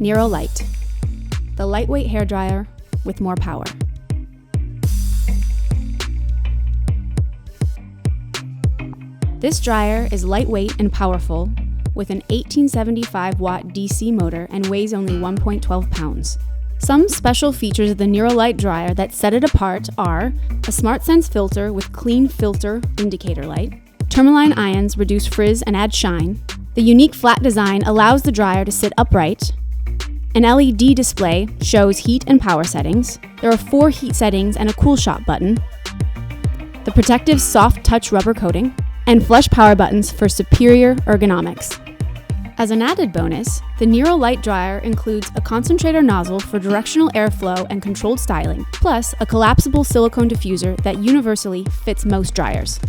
Neuro Light, the lightweight hairdryer with more power. This dryer is lightweight and powerful with an 1875 watt DC motor and weighs only 1.12 pounds. Some special features of the Neuro Light dryer that set it apart are a SmartSense filter with clean filter indicator light, tourmaline ions reduce frizz and add shine, the unique flat design allows the dryer to sit upright, an LED display shows heat and power settings, there are 4 heat settings and a cool shot button, the protective soft touch rubber coating, and flush power buttons for superior ergonomics. As an added bonus, the Neuro Light dryer includes a concentrator nozzle for directional airflow and controlled styling, plus a collapsible silicone diffuser that universally fits most dryers.